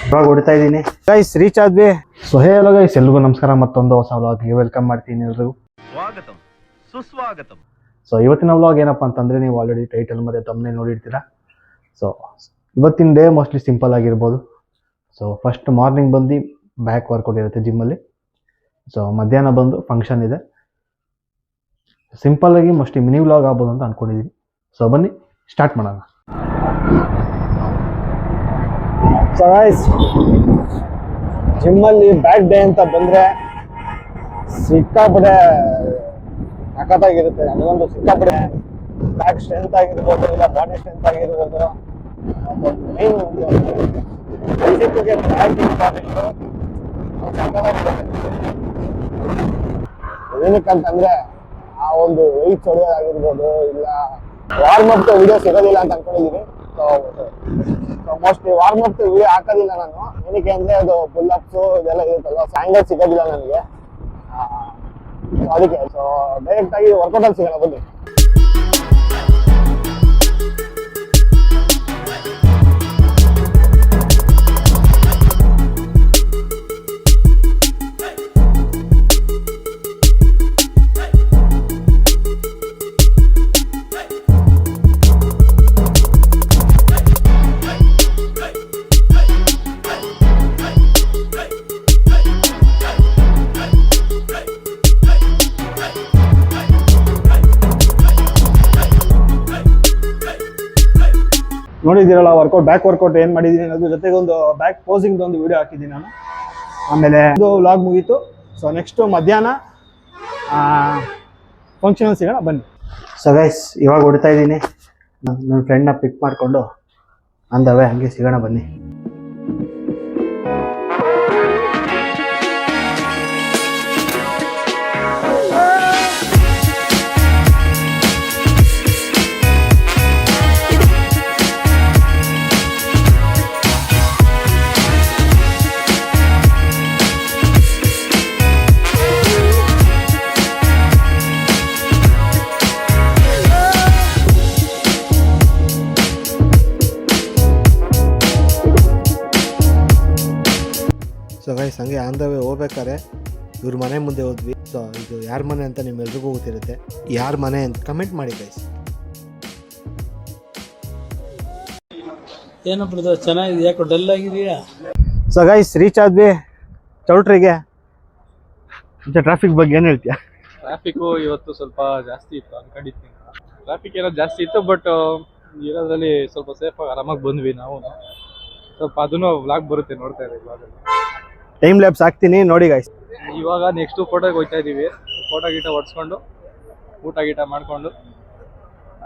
ಇವಾಗ ಹೊಡಿತಾ ಇದ್ದೀನಿ ಗೈಸ್, ರೀಚ್ ಆದ್ವಿ. ಸೊ ಹೇಳೋ ಗೈಸ್, ಎಲ್ರಿಗೂ ನಮಸ್ಕಾರ. ಮತ್ತೊಂದು ಹೊಸ ವ್ಲಾಗ್ಗೆ ವೆಲ್ಕಮ್ ಮಾಡ್ತೀನಿ ಎಲ್ರಿಗೂ. ಸ್ವಾಗತಂ ಸುಸ್ವಾಗತಂ. ಸೊ ಇವತ್ತಿನ ವ್ಲಾಗ್ ಏನಪ್ಪ ಅಂತಂದ್ರೆ, ನೀವು ಆಲ್ರೆಡಿ ಟೈಟಲ್ ಮತ್ತೆ ತಮ್ಮನೇ ನೋಡಿರ್ತೀರಾ. ಸೊ ಇವತ್ತಿನ ಡೇ ಮೋಸ್ಟ್ಲಿ ಸಿಂಪಲ್ ಆಗಿರ್ಬೋದು. ಸೊ ಫಸ್ಟ್ ಮಾರ್ನಿಂಗ್ ಬಂದು ಬ್ಯಾಕ್ ವರ್ಕೌಟ್ ಇರುತ್ತೆ ಜಿಮ್ಮಲ್ಲಿ. ಸೊ ಮಧ್ಯಾಹ್ನ ಬಂದು ಫಂಕ್ಷನ್ ಇದೆ. ಸಿಂಪಲ್ ಆಗಿ ಮೋಸ್ಟ್ಲಿ ಮಿನಿ ವ್ಲಾಗ್ ಆಗ್ಬೋದು ಅಂತ ಅನ್ಕೊಂಡಿದ್ದೀನಿ. ಸೊ ಬನ್ನಿ ಸ್ಟಾರ್ಟ್ ಮಾಡೋಣ. ಸೊ ಗೈಸ್, ಜಿಮ್ಮಲ್ಲಿ ಬ್ಯಾಕ್ ಡೇ ಅಂತ ಬಂದರೆ ಸಿಕ್ಕಾಪಟ್ಟೆ ಸಖತ್ತಾಗಿರುತ್ತೆ. ನನಗೊಂದು ಸಿಕ್ಕಾಪಟ್ಟೆ ಬ್ಯಾಕ್ ಸ್ಟ್ರೆಂತ್ ಆಗಿರ್ಬೋದು, ಇಲ್ಲ ಬಾಡಿ ಸ್ಟ್ರೆಂತ್ ಆಗಿರ್ಬೋದು. ಮೇನ್ ಒಂದು ಫಿಸಿಕ್ಗೆ ಬ್ಯಾಕ್ ಇಂಪಾರ್ಟೆಂಟು. ಏನಕ್ಕಂತಂದರೆ ಆ ಒಂದು ವೆಯ್ಟ್ ಹೊಡೆಯೋದಾಗಿರ್ಬೋದು, ಇಲ್ಲ ವಾರ್ಮ್ ಅಪ್ ವಿಡಿಯೋ ಸಿಗೋದಿಲ್ಲ ಅಂತ ಅನ್ಕೊಂಡಿದ್ದೀನಿ. So mostly warm up video ಹಾಕೋದಿಲ್ಲ ನಾನು. ಏನಕ್ಕೆ ಅಂದರೆ ಅದು ಫುಲ್ ಅಪ್ಸು ಇದೆಲ್ಲ ಇರುತ್ತಲ್ಲ, ಸ್ಯಾಂಡಲ್ ಸಿಗೋದಿಲ್ಲ ನನಗೆ. ಅದಕ್ಕೆ ಸೊ ಡೈರೆಕ್ಟ್ ಆಗಿ ವರ್ಕೌಟಲ್ಲಿ ಸಿಗೋಣ ಬನ್ನಿ. ನೋಡಿದ್ದೀರಲ್ಲ ವರ್ಕೌಟ್, ಬ್ಯಾಕ್ ವರ್ಕೌಟ್ ಏನು ಮಾಡಿದ್ದೀನಿ ಅನ್ನೋದು, ಜೊತೆಗೆ ಒಂದು ಬ್ಯಾಕ್ ಪೋಸಿಂಗ್ ಒಂದು ವಿಡಿಯೋ ಹಾಕಿದ್ದೀನಿ ನಾನು. ಆಮೇಲೆ ಇದು ವ್ಲಾಗ್ ಮುಗೀತು. ಸೊ ನೆಕ್ಸ್ಟು ಮಧ್ಯಾಹ್ನ ಫಂಕ್ಷನ್ ಸಿಗೋಣ ಬನ್ನಿ. ಸೊ ಗೈಸ್, ಇವಾಗ ಹೊಡಿತಾ ಇದ್ದೀನಿ. ನನ್ನ ಫ್ರೆಂಡ್ನ ಪಿಕ್ ಮಾಡಿಕೊಂಡು ಅಂದವೆ ಹಂಗೆ ಸಿಗೋಣ ಬನ್ನಿ. ಸೊ ಗೈಸ್, ಹಂಗೆ ಆನ್ ದ ವೇ ಹೋಗ್ಬೇಕಾದ್ರೆ ಇವ್ರ ಮನೆ ಮುಂದೆ ಹೋದ್ವಿ. ಸೊ ಇದು ಯಾರ ಮನೆ ಅಂತ ನಿಮ್ಮೆಲ್ರಿಗೂ ಗೊತ್ತಿರುತ್ತೆ. ಯಾರ ಮನೆ ಅಂತ ಕಮೆಂಟ್ ಮಾಡಿ ಗೈಸ್. ಏನಪ್ಪ ಚೆನ್ನಾಗಿದೆ, ಯಾಕೋ ಡಲ್ ಆಗಿದೆಯಾ? ಸೊ ಗೈಸ್, ರೀಚ್ ಆದ್ವಿ ಚೌಟ್ರಿಗೆ. ಮತ್ತೆ ಟ್ರಾಫಿಕ್ ಬಗ್ಗೆ ಏನು ಹೇಳ್ತೀಯಾ? ಟ್ರಾಫಿಕ್ಕು ಇವತ್ತು ಸ್ವಲ್ಪ ಜಾಸ್ತಿ ಇತ್ತು ಅನ್ಕೊಂಡಿದ್ದೀನಿ. ಟ್ರಾಫಿಕ್ ಏನೋ ಜಾಸ್ತಿ ಇತ್ತು, ಬಟ್ ಇರೋದ್ರಲ್ಲಿ ಸ್ವಲ್ಪ ಸೇಫಾಗಿ ಆರಾಮಾಗಿ ಬಂದ್ವಿ ನಾವು. ಸ್ವಲ್ಪ ಅದನ್ನು ವ್ಲಾಗ್ ಬರುತ್ತೆ, ನೋಡ್ತಾ ಇದ್ದೀವಿ ವ್ಲಾಗಲ್ಲಿ. ಟೈಮ್ ಲ್ಯಾಬ್ಸ್ ಹಾಕ್ತೀನಿ ನೋಡಿ ಗೈಸ್. ಇವಾಗ ನೆಕ್ಸ್ಟು ಫೋಟೋಗೆ ಹೋಗ್ತಾ ಇದ್ದೀವಿ. ಫೋಟೋ ಗೀಟ ಹೊಡ್ಸ್ಕೊಂಡು ಊಟ ಗೀಟ ಮಾಡಿಕೊಂಡು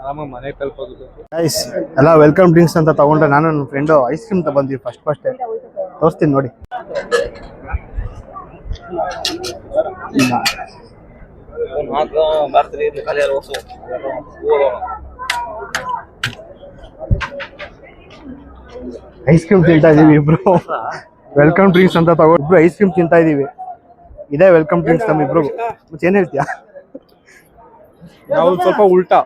ಆರಾಮಾಗಿ ಮನೆಗೆ ತಲುಪೋದು. ಗೈಸ್ ಎಲ್ಲ ವೆಲ್ಕಮ್ ಡ್ರಿಂಕ್ಸ್ ಅಂತ ತಗೊಂಡ್ರೆ, ನಾನು ನನ್ನ ಫ್ರೆಂಡು ಐಸ್ ಕ್ರೀಮ್ ತಗೊಂಡ್ವಿ ಫಸ್ಟೇ ತೋರಿಸ್ತೀನಿ ನೋಡಿ. ಐಸ್ ಕ್ರೀಮ್ ತಿಂತಾ ಇದೀವಿ ಇಬ್ರು. ವೆಲ್ಕಮ್ ಡ್ರಿಂಕ್ಸ್ ಅಂತ ತಗೊಂಡ್ರು ಐಸ್ ಕ್ರೀಮ್ ತಿಂತಾ ಇದೀವಿ. ಇದೇ ವೆಲ್ಕಮ್ ಡ್ರಿಂಕ್ಸ್ ನಮ್ಮಿಬ್ರು. ಮತ್ತೆ ಏನ್ ಹೇಳ್ತೀಯಾ? ನಾವು ಸ್ವಲ್ಪ ಉಲ್ಟಾ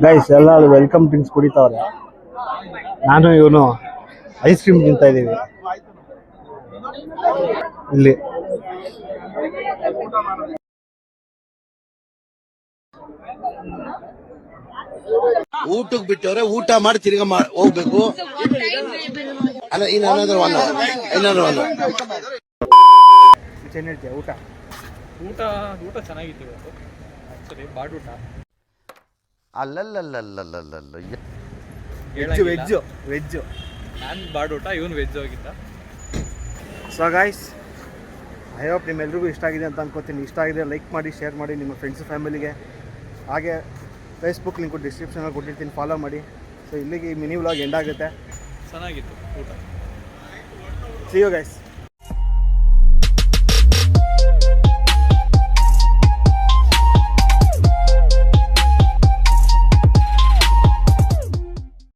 ಗೈಸ್, ಎಲ್ಲ ವೆಲ್ಕಮ್ ಡ್ರಿಂಕ್ಸ್ ಕುಡಿತಾವ್ರೆ, ನಾನು ಇವನು ಐಸ್ ಕ್ರೀಮ್ ತಿಂತಾ ಇದೀವಿ ಇಲ್ಲಿ. ಊಟಕ್ಕೆ ಬಿಟ್ಟವ್ರೆ, ಊಟ ಮಾಡಿ ತಿರ್ಗಾ ಹೋಗ್ಬೇಕು. ಅಲ್ಲ ಏನಾದ್ರು ಏನ್ ಹೇಳ್ತೀಯ? ಊಟ ಊಟ ಚೆನ್ನಾಗಿತ್ತು ಇವತ್ತು. ಆಕ್ಚುಲಿ ಬಾಡೂಟ ಅಲ್ಲಲ್ಲಲ್ಲಲ್ಲಲ್ಲಲ್ಲ ವೆಜ್ ನಾನು ಬಾಡೂಟ, ಇವನು ವೆಜ್ ಹೋಗಿದ್ದ. ಸೊ ಗೈಸ್, ಐ ಹೋಪ್ ನಿಮ್ಮೆಲ್ರಿಗೂ ಇಷ್ಟ ಆಗಿದೆ ಅಂತ ಅನ್ಕೋತೀನಿ. ಇಷ್ಟ ಆಗಿದೆ ಲೈಕ್ ಮಾಡಿ, ಶೇರ್ ಮಾಡಿ ನಿಮ್ಮ ಫ್ರೆಂಡ್ಸ್ ಫ್ಯಾಮಿಲಿಗೆ. ಹಾಗೆ ಫೇಸ್ಬುಕ್ ಲಿಂಕು ಡಿಸ್ಕ್ರಿಪ್ಷನಲ್ಲಿ ಕೊಟ್ಟಿರ್ತೀನಿ, ಫಾಲೋ ಮಾಡಿ. ಸೊ ಇಲ್ಲಿಗೆ ಈ ಮಿನಿ ವ್ಲಾಗ್ ಎಂಡ್ ಆಗುತ್ತೆ. ಚೆನ್ನಾಗಿತ್ತು ಊಟ. See you guys.